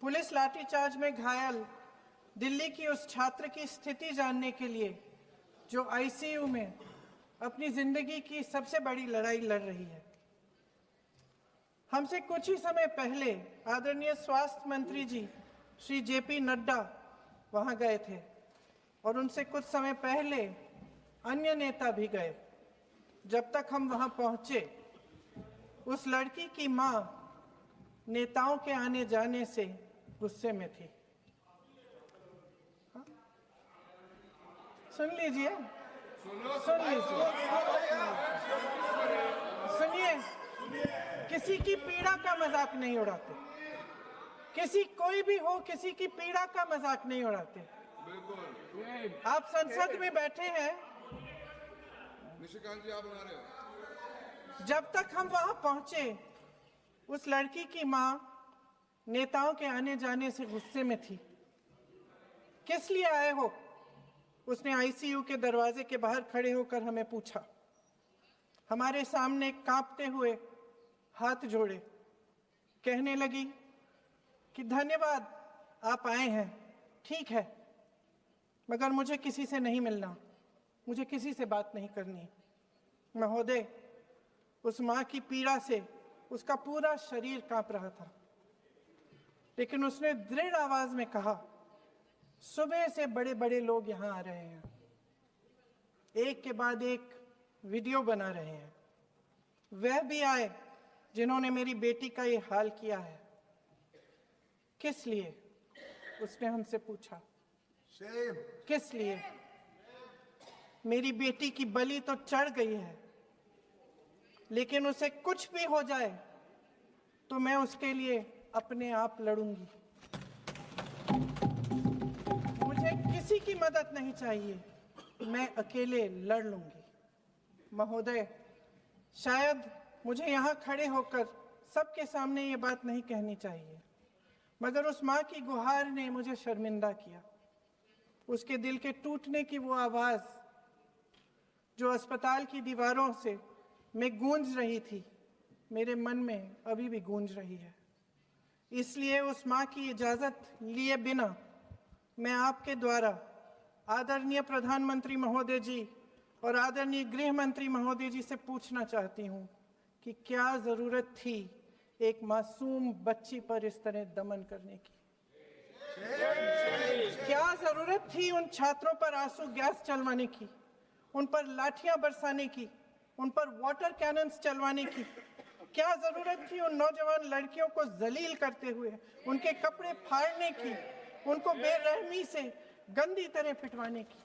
Police lathi charge में घायल दिल्ली की उस छात्र की स्थिति जानने के लिए जो आईसीयू में अपनी जिंदगी की सबसे बड़ी लड़ाई लड़ रही है। हमसे कुछ ही समय पहले आदरणीय स्वास्थ्य मंत्री जी श्री जेपी नड्डा वहां गए थे और उनसे कुछ समय पहले अन्य नेता भी गए। जब तक हम वहां पहुंचे, उस लड़की की मां नेताओं के आने जाने से गुस्से में थी। सुन लीजिए, सुनिए, किसी की पीड़ा का मजाक नहीं उड़ाते, कोई भी हो, किसी की पीड़ा का मजाक नहीं उड़ाते। आप संसद में बैठे हैं, निशिकांत जी आप बना रहे हो। जब तक हम वहां पहुंचे, उस लड़की की मां नेताओं के आने जाने से गुस्से में थी। किस लिए आए हो? उसने आईसीयू के दरवाजे के बाहर खड़े होकर हमें पूछा। हमारे सामने कांपते हुए हाथ जोड़े कहने लगी कि धन्यवाद, आप आए हैं, ठीक है, मगर मुझे किसी से नहीं मिलना, मुझे किसी से बात नहीं करनी। महोदय, उस मां की पीड़ा से उसका पूरा शरीर कांप रहा था, लेकिन उसने दृढ़ आवाज में कहा, सुबह से बड़े बड़े लोग यहां आ रहे हैं, एक के बाद एक वीडियो बना रहे हैं, वह भी आए जिन्होंने मेरी बेटी का ये हाल किया है। किस लिए? उसने हमसे पूछा, किस लिए? मेरी बेटी की बलि तो चढ़ गई है, लेकिन उसे कुछ भी हो जाए तो मैं उसके लिए अपने आप लड़ूंगी। मुझे किसी की मदद नहीं चाहिए, मैं अकेले लड़ लूंगी। महोदय, शायद मुझे यहाँ खड़े होकर सबके सामने ये बात नहीं कहनी चाहिए, मगर उस माँ की गुहार ने मुझे शर्मिंदा किया। उसके दिल के टूटने की वो आवाज जो अस्पताल की दीवारों से में गूंज रही थी, मेरे मन में अभी भी गूंज रही है। इसलिए उस माँ की इजाजत लिए बिना मैं आपके द्वारा आदरणीय प्रधानमंत्री महोदय जी और आदरणीय गृह मंत्री महोदय जी से पूछना चाहती हूँ कि क्या जरूरत थी एक मासूम बच्ची पर इस तरह दमन करने की? क्या जरूरत थी उन छात्रों पर आंसू गैस चलवाने की, उन पर लाठियां बरसाने की, उन पर वाटर कैनन्स चलवाने की? क्या जरूरत थी उन नौजवान लड़कियों को जलील करते हुए उनके कपड़े फाड़ने की, उनको बेरहमी से गंदी तरह पिटवाने की?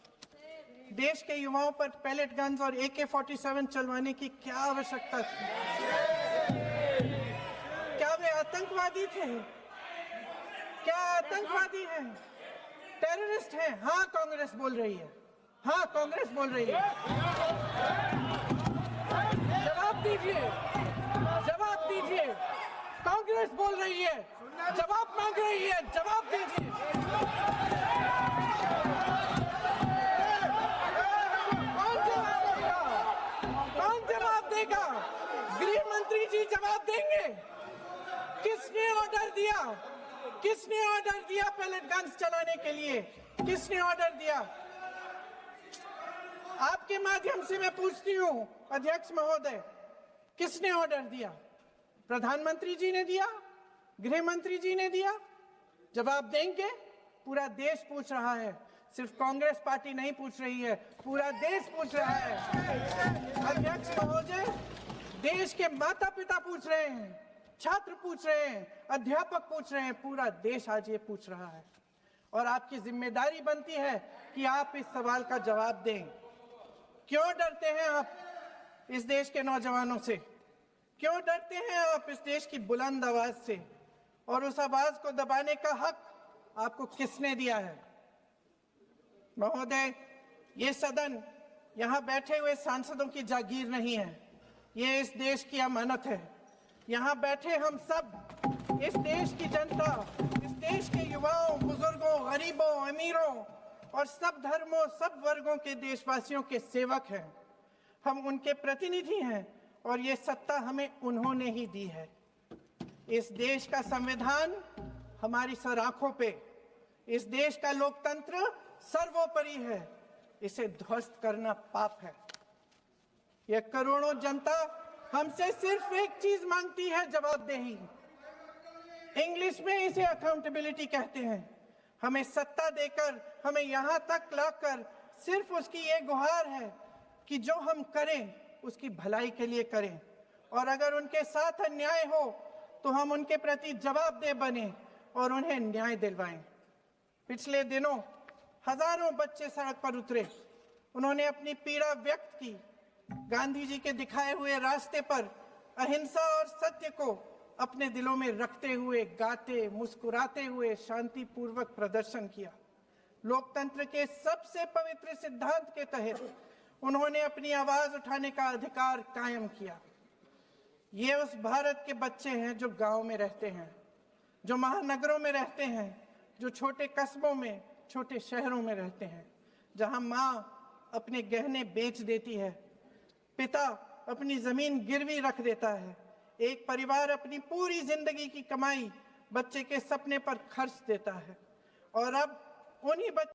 देश के युवाओं पर पैलेट गन्स और AK-47 चलवाने की क्या आवश्यकता थी? क्या वे आतंकवादी थे? क्या आतंकवादी हैं? टेररिस्ट हैं? हाँ, कांग्रेस बोल रही है, हाँ, कांग्रेस बोल रही है। जवाब दीजिए, जवाब दीजिए। कांग्रेस बोल रही है, जवाब मांग रही है, जवाब दीजिए। कौन जवाब देगा? गृह मंत्री जी जवाब देंगे। किसने ऑर्डर दिया? किसने ऑर्डर दिया पैलेट गन्स चलाने के लिए? किसने ऑर्डर दिया? आपके माध्यम से मैं पूछती हूँ अध्यक्ष महोदय, किसने ऑर्डर दिया? प्रधानमंत्री जी ने दिया? गृह मंत्री जी ने दिया? जवाब देंगे? पूरा देश पूछ रहा है, सिर्फ कांग्रेस पार्टी नहीं पूछ रही है, पूरा देश पूछ रहा है। अध्यक्ष महोदय, देश के माता पिता पूछ रहे हैं, छात्र पूछ रहे हैं, अध्यापक पूछ रहे हैं, पूरा देश आज ये पूछ रहा है। और आपकी जिम्मेदारी बनती है कि आप इस सवाल का जवाब दें। क्यों डरते हैं आप इस देश के नौजवानों से? क्यों डरते हैं आप इस देश की बुलंद आवाज से? और उस आवाज को दबाने का हक आपको किसने दिया है? महोदय, ये सदन यहाँ बैठे हुए सांसदों की जागीर नहीं है, ये इस देश की अमानत है। यहाँ बैठे हम सब इस देश की जनता, इस देश के युवाओं, बुजुर्गों, गरीबों, अमीरों और सब धर्मों, सब वर्गों के देशवासियों के सेवक हैं। हम उनके प्रतिनिधि हैं और ये सत्ता हमें उन्होंने ही दी है। इस देश का संविधान हमारी सर आंखों पे। इस देश का लोकतंत्र सर्वोपरि है, इसे ध्वस्त करना पाप है। यह करोड़ों जनता हमसे सिर्फ एक चीज मांगती है, जवाबदेही। इंग्लिश में इसे अकाउंटेबिलिटी कहते हैं। हमें सत्ता देकर, हमें यहां तक लाकर सिर्फ उसकी ये गुहार है कि जो हम करें उसकी भलाई के लिए करें, और अगर उनके साथ अन्याय हो तो हम उनके प्रति जवाबदेह बने और उन्हें न्याय दिलवाएं। पिछले दिनों हजारों बच्चे सड़क पर उतरे, उन्होंने अपनी पीड़ा व्यक्त की। गांधी जी के दिखाए हुए रास्ते पर अहिंसा और सत्य को अपने दिलों में रखते हुए, गाते मुस्कुराते हुए शांतिपूर्वक प्रदर्शन किया। लोकतंत्र के सबसे पवित्र सिद्धांत के तहत उन्होंने अपनी आवाज उठाने का अधिकार कायम किया। ये उस भारत के बच्चे हैं जो गांव में रहते हैं, जो महानगरों में रहते हैं, जो छोटे कस्बों में, छोटे शहरों में रहते हैं, जहां माँ अपने गहने बेच देती है, पिता अपनी जमीन गिरवी रख देता है, एक परिवार अपनी पूरी जिंदगी की कमाई बच्चे के सपने पर खर्च देता है, और अब उन्हीं